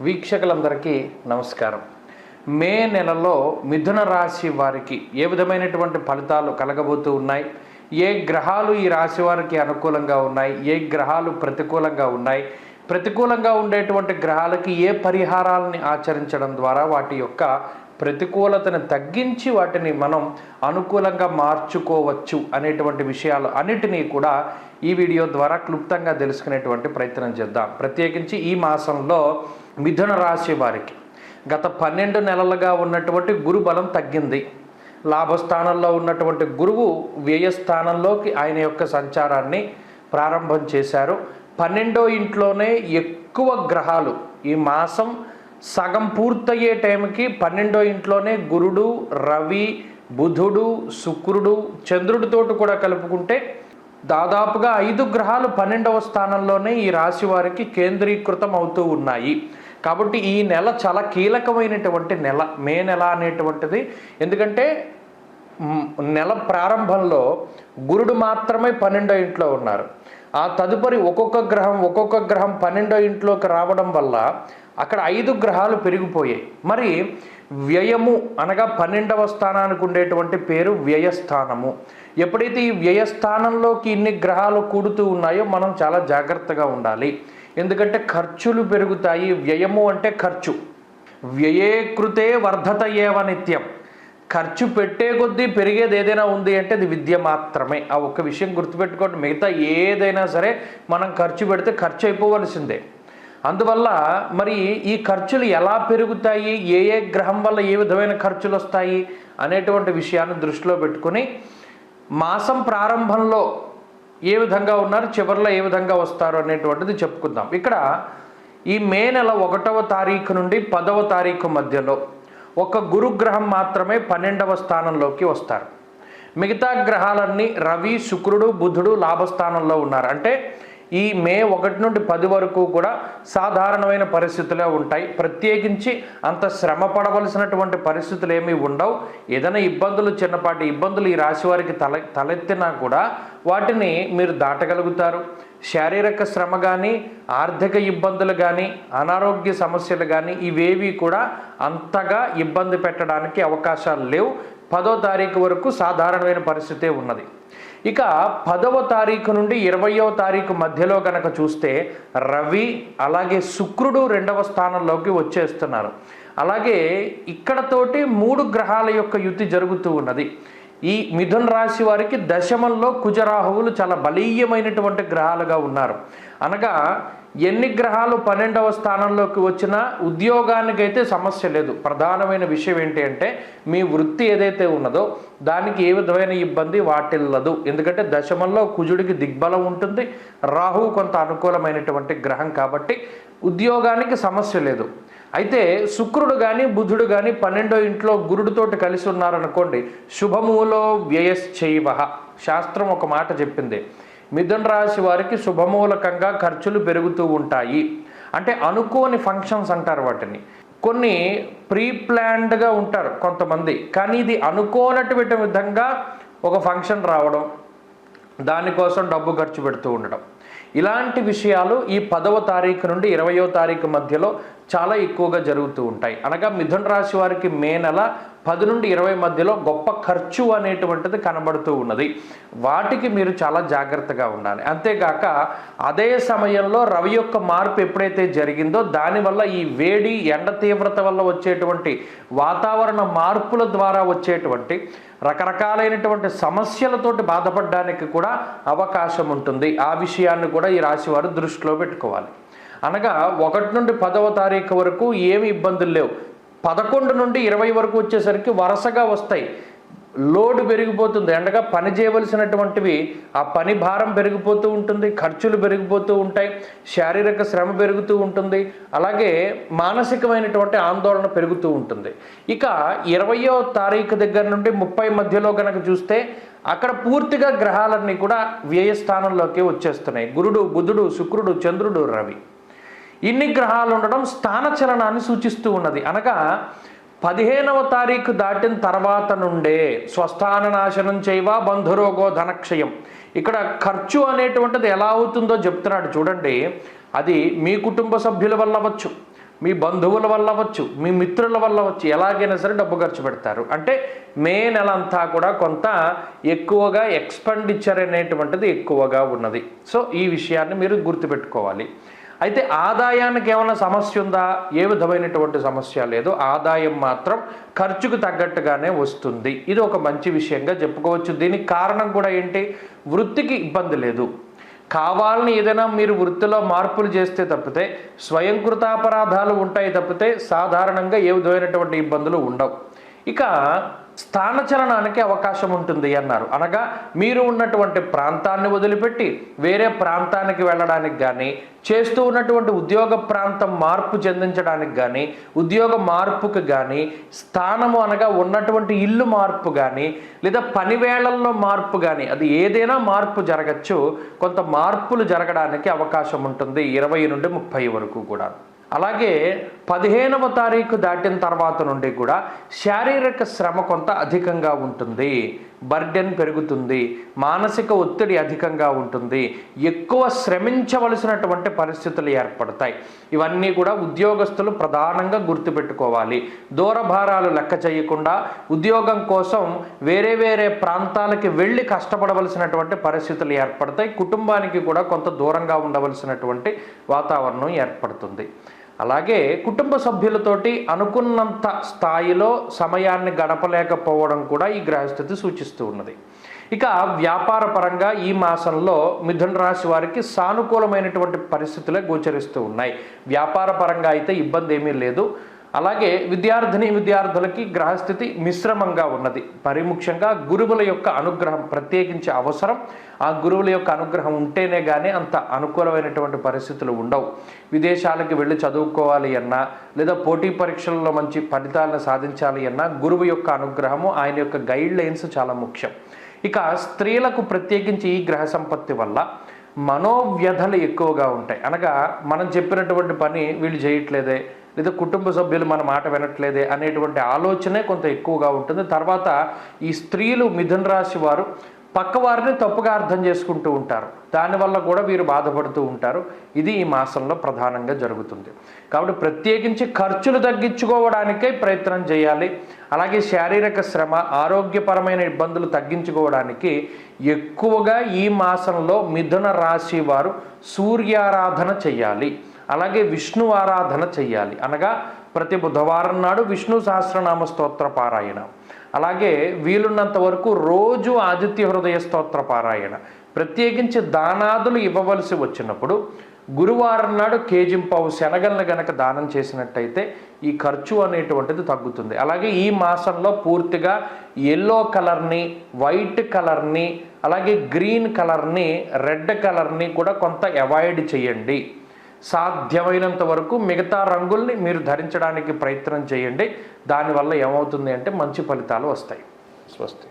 వీక్షకులందరికీ నమస్కారం. మే నెలలో మిథున రాశి వారికి ఏ విధమైనటువంటి ఫలితాలు కలగబోతూ ఉన్నాయి, ఏ గ్రహాలు ఈ రాశి వారికి అనుకూలంగా ఉన్నాయి, ఏ గ్రహాలు ప్రతికూలంగా ఉన్నాయి, ప్రతికూలంగా ఉండేటువంటి గ్రహాలకి ఏ పరిహారాలని ఆచరించడం ద్వారా వాటి యొక్క ప్రతికూలతను తగ్గించి వాటిని మనం అనుకూలంగా మార్చుకోవచ్చు అనేటువంటి విషయాలు అన్నిటినీ కూడా ఈ వీడియో ద్వారా క్లుప్తంగా తెలుసుకునేటువంటి ప్రయత్నం చేద్దాం. ప్రత్యేకించి ఈ మాసంలో మిథున రాశి వారికి గత 12 నెలలుగా ఉన్నటువంటి గురు బలం తగ్గింది. లాభస్థానంలో ఉన్నటువంటి గురువు వ్యయస్థానంలోకి ఆయన యొక్క సంచారాన్ని ప్రారంభం చేశారు. 12వ ఇంట్లోనే ఎక్కువ గ్రహాలు ఈ మాసం సగం పూర్తయ్యే టైంకి 12వ ఇంట్లోనే గురుడు, రవి, బుధుడు, శుక్రుడు, చంద్రుడితోటి కూడా కలుపుకుంటే దాదాపుగా 5 గ్రహాలు 12వ స్థానంలోనే ఈ రాశి వారికి కేంద్రీకృతం అవుతూ ఉన్నాయి. కాబట్టి ఈ నెల చాలా కీలకమైనటువంటి నెల, మే నెల అనేటువంటిది. ఎందుకంటే నెల ప్రారంభంలో గురుడు మాత్రమే 12వ ఇంట్లో ఉన్నారు. ఆ తదుపరి ఒక్కొక్క గ్రహం 12వ ఇంట్లోకి రావడం వల్ల అక్కడ 5 గ్రహాలు పెరిగిపోయాయి. మరి వ్యయము అనగా 12వ స్థానానికి ఉండేటువంటి పేరు వ్యయస్థానము. ఎప్పుడైతే ఈ వ్యయస్థానంలోకి ఇన్ని గ్రహాలు కూడుతూ ఉన్నాయో మనం చాలా జాగ్రత్తగా ఉండాలి. ఎందుకంటే ఖర్చులు పెరుగుతాయి. వ్యయము అంటే ఖర్చు. వ్యయే కృతే వర్ధత ఏవ నిత్యం. ఖర్చు పెట్టే కొద్దీ పెరిగేది ఏదైనా ఉంది అంటే అది విద్య మాత్రమే. ఆ ఒక్క విషయం గుర్తుపెట్టుకోండి. మిగతా ఏదైనా సరే మనం ఖర్చు పెడితే ఖర్చు అయిపోవలసిందే. అందువల్ల మరి ఈ ఖర్చులు ఎలా పెరుగుతాయి, ఏ గ్రహం వల్ల ఏ విధమైన ఖర్చులు వస్తాయి అనేటువంటి విషయాన్ని దృష్టిలో పెట్టుకుని మాసం ప్రారంభంలో ఏ విధంగా ఉన్నారు, చివరిలో ఏ విధంగా వస్తారు అనేటువంటిది చెప్పుకుందాం. ఇక్కడ ఈ మే నెల 1వ తారీఖు నుండి 10వ తారీఖు మధ్యలో ఒక గురుగ్రహం మాత్రమే 12వ స్థానంలోకి వస్తారు. మిగతా గ్రహాలన్నీ రవి, శుక్రుడు, బుధుడు లాభస్థానంలో ఉన్నారు. అంటే ఈ మే 1 నుండి 10 వరకు కూడా సాధారణమైన పరిస్థితులే ఉంటాయి. ప్రత్యేకించి అంత శ్రమ పడవలసినటువంటి పరిస్థితులు ఏమీ ఉండవు. ఏదైనా ఇబ్బందులు, చిన్నపాటి ఇబ్బందులు ఈ రాశి వారికి తలెత్తినా కూడా వాటిని మీరు దాటగలుగుతారు. శారీరక శ్రమ కానీ, ఆర్థిక ఇబ్బందులు కానీ, అనారోగ్య సమస్యలు కానీ ఇవేవి కూడా అంతగా ఇబ్బంది పెట్టడానికి అవకాశాలు లేవు. 10వ తారీఖు వరకు సాధారణమైన పరిస్థితే ఉన్నది. ఇక 10వ తారీఖు నుండి 20వ తారీఖు మధ్యలో కనుక చూస్తే రవి అలాగే శుక్రుడు 2వ స్థానంలోకి వచ్చేస్తున్నారు. అలాగే ఇక్కడతోటి 3 గ్రహాల యొక్క యుతి జరుగుతూ ఉన్నది. ఈ మిథున రాశి వారికి దశమంలో కుజరాహువులు చాలా బలీయమైనటువంటి గ్రహాలుగా ఉన్నారు. అనగా ఎన్ని గ్రహాలు 12వ స్థానంలోకి వచ్చినా ఉద్యోగానికైతే సమస్య లేదు. ప్రధానమైన విషయం ఏంటి అంటే మీ వృత్తి ఏదైతే ఉన్నదో దానికి ఏ విధమైన ఇబ్బంది వాటిల్లదు. ఎందుకంటే దశమంలో కుజుడికి దిగ్బలం ఉంటుంది, రాహువు కొంత అనుకూలమైనటువంటి గ్రహం కాబట్టి ఉద్యోగానికి సమస్య లేదు. అయితే శుక్రుడు కానీ బుధుడు కానీ 12వ ఇంట్లో గురుడితోటి కలిసి ఉన్నారనుకోండి, శుభమూలో వ్యయశ్చైవ. శాస్త్రం ఒక మాట చెప్పింది, మిథున రాశి వారికి శుభమూలకంగా ఖర్చులు పెరుగుతూ ఉంటాయి. అంటే అనుకోని ఫంక్షన్స్ అంటారు వాటిని. కొన్ని ప్రీ ప్లాన్డ్గా ఉంటారు కొంతమంది, కానీ ఇది అనుకోనటువంటి విధంగా ఒక ఫంక్షన్ రావడం, దానికోసం డబ్బు ఖర్చు పెడుతూ ఉండడం, ఇలాంటి విషయాలు ఈ 10వ తారీఖు నుండి 20వ తారీఖు మధ్యలో చాలా ఎక్కువగా జరుగుతూ ఉంటాయి. అనగా మిథున రాశి వారికి మే నెల 10 నుండి 20 మధ్యలో గొప్ప ఖర్చు అనేటువంటిది కనబడుతూ ఉన్నది. వాటికి మీరు చాలా జాగ్రత్తగా ఉండాలి. అంతేగాక అదే సమయంలో రవి యొక్క మార్పు ఎప్పుడైతే జరిగిందో దానివల్ల ఈ వేడి, ఎండ తీవ్రత వల్ల వచ్చేటువంటి వాతావరణ మార్పుల ద్వారా వచ్చేటువంటి రకరకాలైనటువంటి సమస్యలతోటి బాధపడడానికి కూడా అవకాశం ఉంటుంది. ఆ విషయాన్ని కూడా ఈ రాశి వారు దృష్టిలో పెట్టుకోవాలి. అనగా 1 నుండి 10వ తారీఖు వరకు ఏమి ఇబ్బందులు లేవు. 11 నుండి 20 వరకు వచ్చేసరికి వరుసగా వస్తాయి. లోడ్ పెరిగిపోతుంది. అండగా పని చేయవలసినటువంటివి ఆ పని భారం పెరిగిపోతూ ఉంటుంది, ఖర్చులు పెరిగిపోతూ ఉంటాయి, శారీరక శ్రమ పెరుగుతూ ఉంటుంది, అలాగే మానసికమైనటువంటి ఆందోళన పెరుగుతూ ఉంటుంది. ఇక 20వ తారీఖు దగ్గర నుండి 30 మధ్యలో కనుక చూస్తే అక్కడ పూర్తిగా గ్రహాలన్నీ కూడా వ్యయస్థానంలోకి వచ్చేస్తున్నాయి. గురుడు, బుధుడు, శుక్రుడు, చంద్రుడు, రవి. ఇన్ని గ్రహాలు ఉండడం స్థానచలనాన్ని సూచిస్తూ ఉన్నది. అనగా 15వ తారీఖు దాటిన తర్వాత నుండే స్వస్థాన నాశనం చేయవా బంధురోగో ధనక్షయం. ఇక్కడ ఖర్చు అనేటువంటిది ఎలా అవుతుందో చెప్తున్నాడు చూడండి. అది మీ కుటుంబ సభ్యుల వల్ల అవ్వచ్చు, మీ బంధువుల వల్ల అవ్వచ్చు, మీ మిత్రుల వల్ల అవ్వచ్చు, ఎలాగైనా సరే డబ్బు ఖర్చు పెడతారు. అంటే మే నెల అంతా కూడా కొంత ఎక్కువగా ఎక్స్పెండిచర్ అనేటువంటిది ఎక్కువగా ఉన్నది. సో ఈ విషయాన్ని మీరు గుర్తుపెట్టుకోవాలి. అయితే ఆదాయానికి ఏమైనా సమస్య ఉందా? ఏ విధమైనటువంటి సమస్య లేదు. ఆదాయం మాత్రం ఖర్చుకు తగ్గట్టుగానే వస్తుంది. ఇది ఒక మంచి విషయంగా చెప్పుకోవచ్చు. దీనికి కారణం కూడా ఏంటి? వృత్తికి ఇబ్బంది లేదు. కావాలని ఏదైనా మీరు వృత్తిలో మార్పులు చేస్తే తప్పితే, స్వయంకృతాపరాధాలు ఉంటాయి తప్పితే సాధారణంగా ఏ విధమైనటువంటి ఇబ్బందులు ఉండవు. ఇక స్థానచలనానికి అవకాశం ఉంటుంది అన్నారు. అనగా మీరు ఉన్నటువంటి ప్రాంతాన్ని వదిలిపెట్టి వేరే ప్రాంతానికి వెళ్ళడానికి కానీ, చేస్తూ ఉన్నటువంటి ఉద్యోగ ప్రాంతం మార్పు చెందించడానికి కానీ, ఉద్యోగ మార్పుకు కానీ, స్థానము అనగా ఉన్నటువంటి ఇల్లు మార్పు కానీ, లేదా పని వేళల్లో మార్పు కానీ, అది ఏదైనా మార్పు జరగచ్చు. కొంత మార్పులు జరగడానికి అవకాశం ఉంటుంది 20 నుండి 30 వరకు కూడా. అలాగే 15వ తారీఖు దాటిన తర్వాత నుండి కూడా శారీరక శ్రమ కొంత అధికంగా ఉంటుంది. బర్డెన్ పెరుగుతుంది, మానసిక ఒత్తిడి అధికంగా ఉంటుంది, ఎక్కువ శ్రమించవలసినటువంటి పరిస్థితులు ఏర్పడతాయి. ఇవన్నీ కూడా ఉద్యోగస్తులు ప్రధానంగా గుర్తుపెట్టుకోవాలి. దూరభారాలు లెక్క చేయకుండా ఉద్యోగం కోసం వేరే వేరే ప్రాంతాలకి వెళ్ళి కష్టపడవలసినటువంటి పరిస్థితులు ఏర్పడతాయి. కుటుంబానికి కూడా కొంత దూరంగా ఉండవలసినటువంటి వాతావరణం ఏర్పడుతుంది. అలాగే కుటుంబ సభ్యులతోటి అనుకున్నంత స్థాయిలో సమయాన్ని గడపలేకపోవడం కూడా ఈ గ్రహస్థితి సూచిస్తూ ఉన్నది. ఇక వ్యాపార పరంగా ఈ మాసంలో మిథున రాశి వారికి సానుకూలమైనటువంటి పరిస్థితులే గోచరిస్తూ ఉన్నాయి. వ్యాపార పరంగా అయితే ఇబ్బంది ఏమీ లేదు. అలాగే విద్యార్థులకి గ్రహస్థితి మిశ్రమంగా ఉన్నది. ముఖ్యంగా గురువుల యొక్క అనుగ్రహం ప్రత్యేకించి అవసరం. ఆ గురువుల యొక్క అనుగ్రహం ఉంటేనే కానీ అంత అనుకూలమైనటువంటి పరిస్థితులు ఉండవు. విదేశాలకు వెళ్ళి చదువుకోవాలి అన్నా, లేదా పోటీ పరీక్షల్లో మంచి ఫలితాలను సాధించాలి అన్నా గురువు యొక్క అనుగ్రహము, ఆయన యొక్క గైడ్ లైన్స్ చాలా ముఖ్యం. ఇక స్త్రీలకు ప్రత్యేకించి ఈ గ్రహ సంపత్తి వల్ల మనోవ్యధలు ఎక్కువగా ఉంటాయి. అనగా మనం చెప్పినటువంటి పని వీళ్ళు చేయట్లేదే, లేదా కుటుంబ సభ్యులు మన మాట వినట్లేదే అనేటువంటి ఆలోచనే కొంత ఎక్కువగా ఉంటుంది. తర్వాత ఈ స్త్రీలు మిథున రాశి వారు పక్కవారిని తప్పుగా అర్థం చేసుకుంటూ ఉంటారు. దానివల్ల కూడా వీరు బాధపడుతూ ఉంటారు. ఇది ఈ మాసంలో ప్రధానంగా జరుగుతుంది. కాబట్టి ప్రత్యేకించి ఖర్చులు తగ్గించుకోవడానికే ప్రయత్నం చేయాలి. అలాగే శారీరక శ్రమ, ఆరోగ్యపరమైన ఇబ్బందులు తగ్గించుకోవడానికి ఎక్కువగా ఈ మాసంలో మిథున రాశి వారు సూర్యారాధన చెయ్యాలి. అలాగే విష్ణు ఆరాధన చెయ్యాలి. అనగా ప్రతి బుధవారం నాడు విష్ణు సహస్రనామ స్తోత్ర పారాయణ, అలాగే వీలున్నంత వరకు రోజు ఆదిత్య హృదయ స్తోత్ర పారాయణ. ప్రత్యేకించి దానాదులు ఇవ్వవలసి వచ్చినప్పుడు గురువారం నాడు కేజింపావు శనగలను గనక దానం చేసినట్టయితే ఈ ఖర్చు అనేటువంటిది తగ్గుతుంది. అలాగే ఈ మాసంలో పూర్తిగా ఎల్లో కలర్ని, వైట్ కలర్ని, అలాగే గ్రీన్ కలర్ని, రెడ్ కలర్ని కూడా కొంత అవాయిడ్ చేయండి. సాధ్యమైనంత వరకు మిగతా రంగుల్ని మీరు ధరించడానికి ప్రయత్నం చేయండి. దానివల్ల ఏమవుతుంది అంటే మంచి ఫలితాలు వస్తాయి. స్వస్తి.